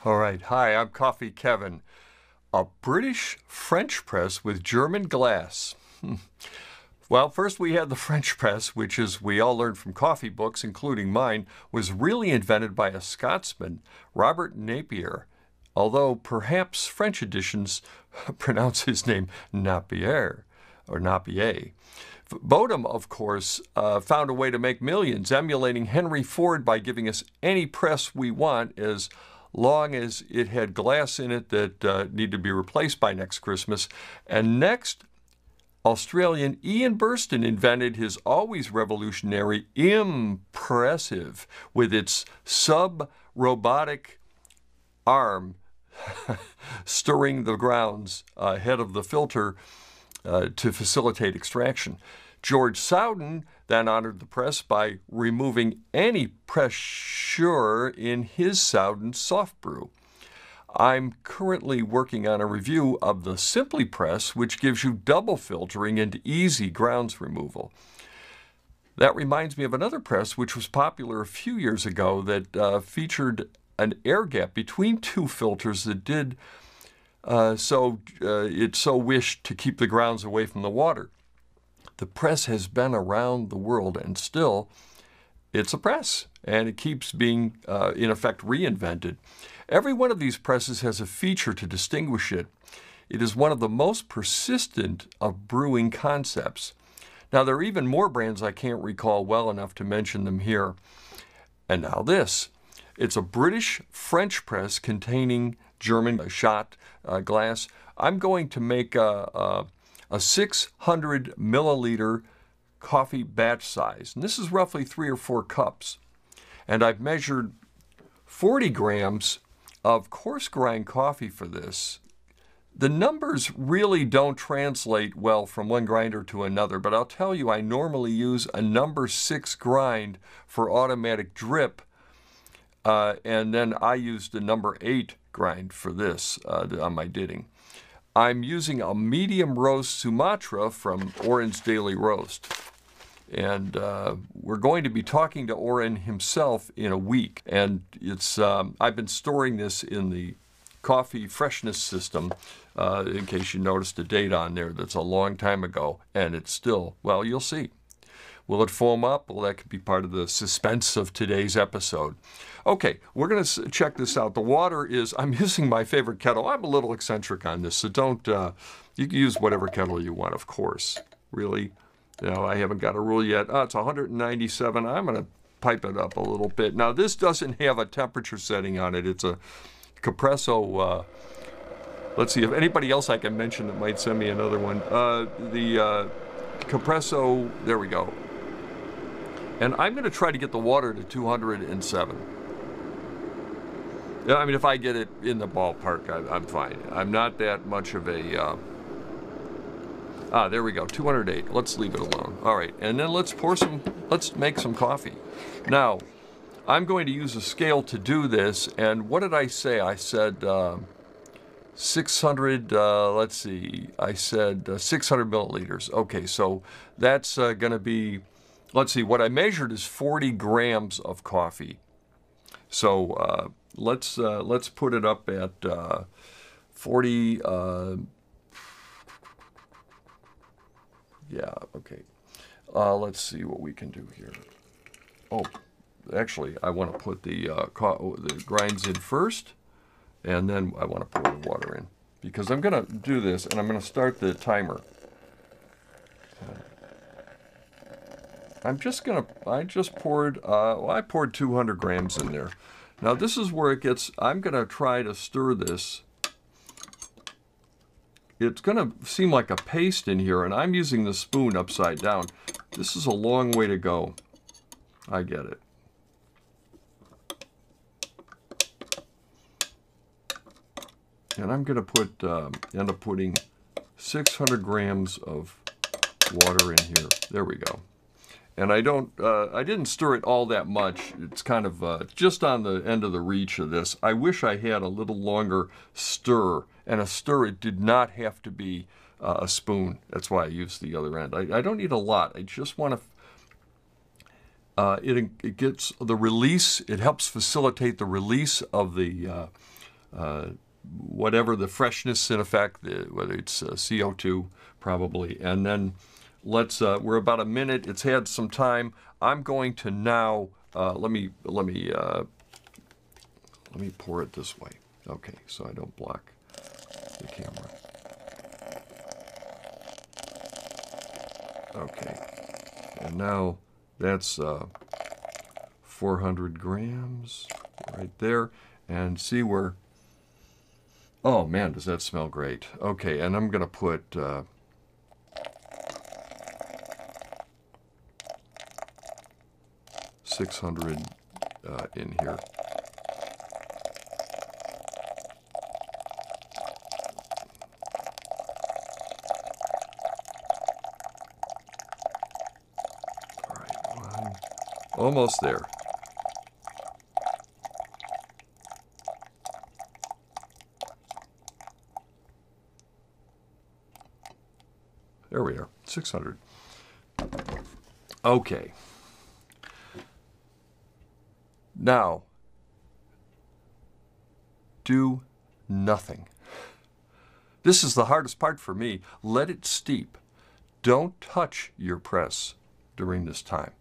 All right. Hi, I'm Coffee Kevin. A British French press with German glass. Well, first we had the French press, which, as we all learned from coffee books, including mine, was really invented by a Scotsman, Robert Napier, although perhaps French editions pronounce his name Napier or Napier. Bodum, of course, found a way to make millions, emulating Henry Ford by giving us any press we want as long as it had glass in it that needed to be replaced by next Christmas. And next, Australian Ian Bersten invented his always revolutionary impressive with its sub-robotic arm stirring the grounds ahead of the filter to facilitate extraction. George Sowden then honored the press by removing any pressure in his Sowden soft brew. I'm currently working on a review of the Simply Press, which gives you double filtering and easy grounds removal. That reminds me of another press which was popular a few years ago that featured an air gap between two filters that did it so wished to keep the grounds away from the water. The press has been around the world, and still it's a press, and it keeps being, in effect, reinvented. Every one of these presses has a feature to distinguish it. It is one of the most persistent of brewing concepts. Now, there are even more brands I can't recall well enough to mention them here. And now this. It's a British French press containing German shot glass. I'm going to make a 600 milliliter coffee batch size. And this is roughly 3 or 4 cups. And I've measured 40 grams of coarse grind coffee for this. The numbers really don't translate well from one grinder to another, but I'll tell you, I normally use a number 6 grind for automatic drip, and then I used a number 8 grind for this on my ditting. I'm using a medium roast Sumatra from Oren's Daily Roast. And we're going to be talking to Oren himself in a week. And it's I've been storing this in the coffee freshness system, in case you noticed a date on there that's a long time ago. And it's still, well, you'll see. Will it foam up? Well, that could be part of the suspense of today's episode. Okay, we're going to check this out. The water is, I'm using my favorite kettle. I'm a little eccentric on this, so don't, you can use whatever kettle you want, of course. Really. No, I haven't got a rule yet. It's 197. I'm going to pipe it up a little bit. Now, this doesn't have a temperature setting on it. It's a Capresso. Let's see if anybody else I can mention that might send me another one. The Capresso, there we go. And I'm going to try to get the water to 207. Yeah, I mean, if I get it in the ballpark, I'm fine. I'm not that much of a... there we go, 208. Let's leave it alone. All right, and then let's make some coffee. Now, I'm going to use a scale to do this, and what did I say? I said 600, let's see, I said 600 milliliters. Okay, so that's going to be, let's see, what I measured is 40 grams of coffee. So let's put it up at 40, yeah, okay. Let's see what we can do here. Oh, actually, I want to put the grinds in first, and then I want to pour the water in. Because I'm going to do this, and I'm going to start the timer. I just poured, I poured 200 grams in there. Now, this is where it gets, I'm going to try to stir this. It's going to seem like a paste in here, and I'm using the spoon upside down. This is a long way to go. I get it. And I'm going to put, end up putting 600 grams of water in here. There we go. And I didn't stir it all that much. It's kind of just on the end of the reach of this. I wish I had a little longer stir. And a stir, it did not have to be a spoon. That's why I used the other end. I don't need a lot. I just want to, it gets the release, it helps facilitate the release of the whatever the freshness in effect, whether it's CO2 probably. And then we're about a minute. It's had some time. I'm going to now, let me pour it this way. Okay, so I don't block the camera. Okay, and now that's 400 grams right there. And see where, oh man, does that smell great. Okay, and I'm going to put 600 in here. All right, almost there. There we are, 600. Okay. Now, do nothing. This is the hardest part for me. Let it steep. Don't touch your press during this time.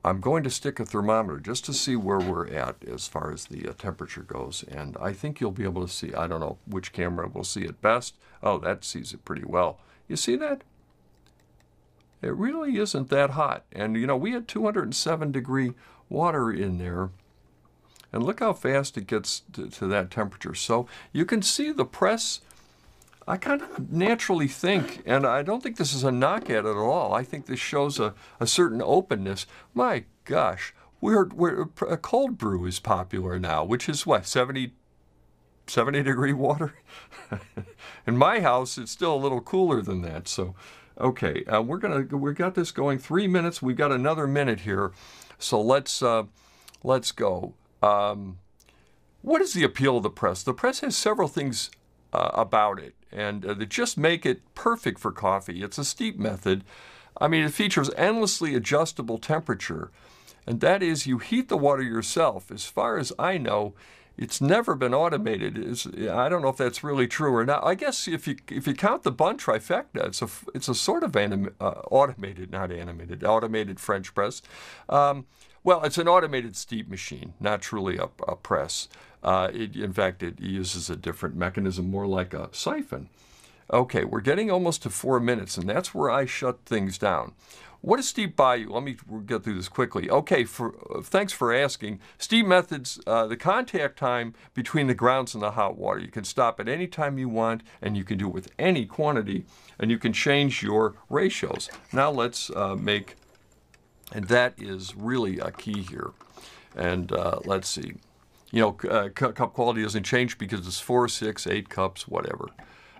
I'm going to stick a thermometer just to see where we're at as far as the temperature goes, and I think you'll be able to see. I don't know which camera will see it best. Oh, that sees it pretty well. You see that? It really isn't that hot. And, you know, we had 207-degree water in there. And look how fast it gets to that temperature. So you can see the press. I kind of naturally think, and I don't think this is a knock at it at all. I think this shows a certain openness. My gosh, a cold brew is popular now, which is what, 70-degree water? In my house, it's still a little cooler than that. So, okay, we got this going 3 minutes. We've got another minute here, so let's go. What is the appeal of the press? The press has several things about it, and that just make it perfect for coffee. It's a steep method. I mean, it features endlessly adjustable temperature, and that is, you heat the water yourself. As far as I know, it's never been automated. I don't know if that's really true or not. I guess if you count the Bun trifecta, it's a sort of automated French press. Well, it's an automated steep machine, not truly a press. In fact, it uses a different mechanism, more like a siphon. Okay, we're getting almost to 4 minutes, and that's where I shut things down. What does steep buy you? Let me get through this quickly. Okay, thanks for asking. Steep methods, the contact time between the grounds and the hot water. You can stop at any time you want, and you can do it with any quantity, and you can change your ratios. Now let's make, and that is really a key here. And let's see. You know, cup quality doesn't change because it's 4, 6, 8 cups, whatever.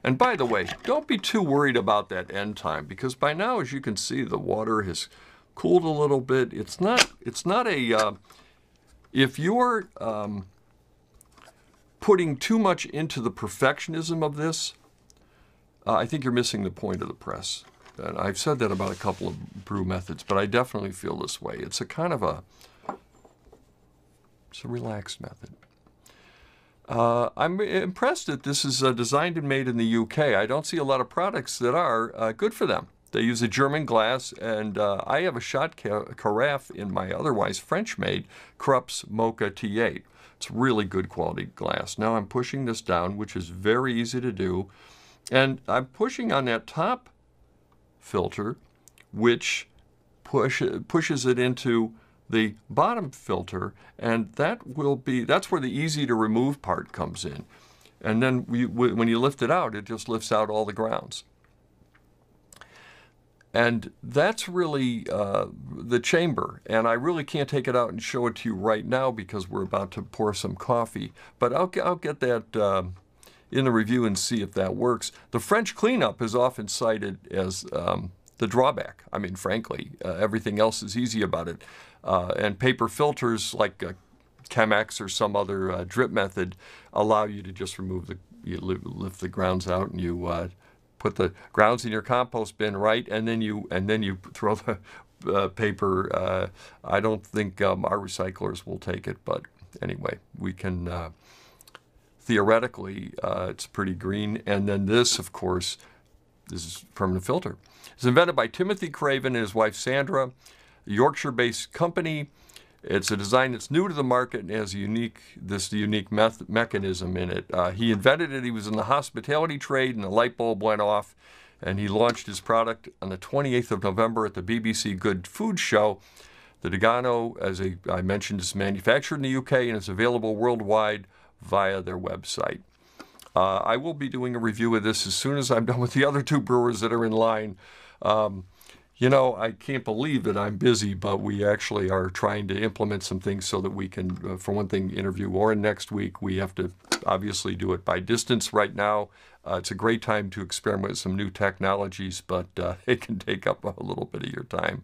And by the way, don't be too worried about that end time, because by now, as you can see, the water has cooled a little bit. It's not a, if you're putting too much into the perfectionism of this, I think you're missing the point of the press. And I've said that about a couple of brew methods, but I definitely feel this way. It's a kind of it's a relaxed method. I'm impressed that this is designed and made in the UK. I don't see a lot of products that are good for them. They use a German glass, and I have a shot carafe in my otherwise French-made Krups Mocha T8. It's really good quality glass. Now I'm pushing this down, which is very easy to do, and I'm pushing on that top filter, which pushes it into the bottom filter, and that's where the easy to remove part comes in. And then when you lift it out, it just lifts out all the grounds. And that's really the chamber. And I really can't take it out and show it to you right now because we're about to pour some coffee. But I'll get that in the review and see if that works. The French cleanup is often cited as the drawback. I mean, frankly, everything else is easy about it. And paper filters like Chemex or some other drip method allow you to just you lift the grounds out, and you put the grounds in your compost bin, right? And then you throw the paper. I don't think our recyclers will take it, but anyway, we can theoretically, it's pretty green. And then this, of course, this is permanent filter. It's invented by Timothy Craven and his wife Sandra, a Yorkshire-based company. It's a design that's new to the market and has this unique mechanism in it. He invented it. He was in the hospitality trade, and the light bulb went off, and he launched his product on the 28th of November at the BBC Good Food Show. The Degono, as I mentioned, is manufactured in the UK and is available worldwide via their website. I will be doing a review of this as soon as I'm done with the other two brewers that are in line. You know, I can't believe that I'm busy, but we actually are trying to implement some things so that we can, for one thing, interview Oren next week. We have to obviously do it by distance right now. It's a great time to experiment with some new technologies, but it can take up a little bit of your time.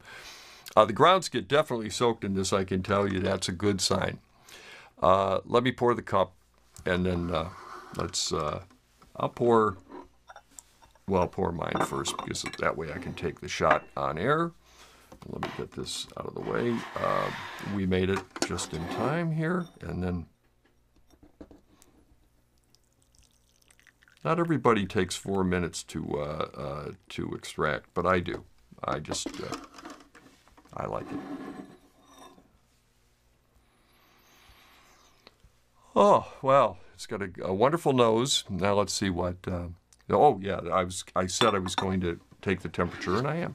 The grounds get definitely soaked in this, I can tell you. That's a good sign. Let me pour the cup, and then I'll pour mine first, because that way I can take the shot on air. Let me get this out of the way. We made it just in time here, and then not everybody takes 4 minutes to extract, but I do. I just I like it. Oh, well, it's got a wonderful nose. Now let's see what. Oh yeah, I said I was going to take the temperature, and I am.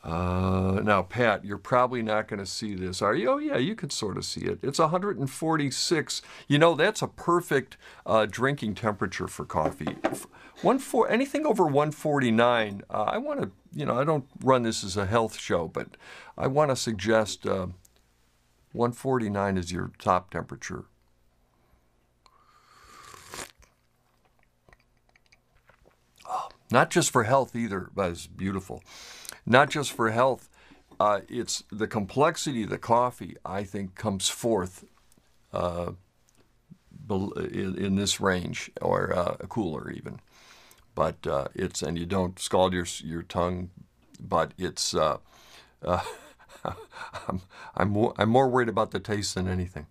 Now, Pat, you're probably not going to see this, are you? Oh yeah, you can sort of see it. It's 146. You know, that's a perfect drinking temperature for coffee. Anything over 149. I want to, you know, I don't run this as a health show, but I want to suggest 149 is your top temperature. Not just for health either, but it's beautiful. Not just for health, it's the complexity of the coffee, I think, comes forth in this range, or cooler even. But and you don't scald your tongue, but it's, I'm more worried about the taste than anything.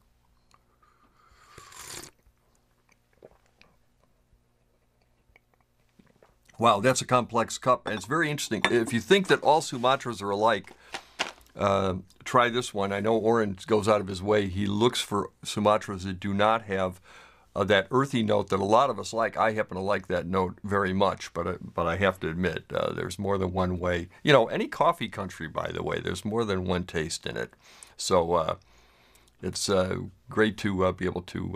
Wow, that's a complex cup, and it's very interesting. If you think that all Sumatras are alike, try this one. I know Oren goes out of his way. He looks for Sumatras that do not have that earthy note that a lot of us like. I happen to like that note very much, but I have to admit, there's more than one way. You know, any coffee country, by the way, there's more than one taste in it. So it's great to be able to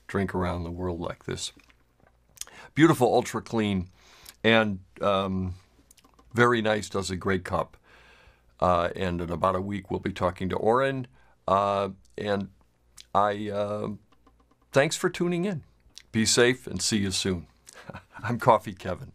drink around the world like this. Beautiful, ultra clean. And very nice, does a great cup. And in about a week, we'll be talking to Oren. And thanks for tuning in. Be safe and see you soon. I'm Coffee Kevin.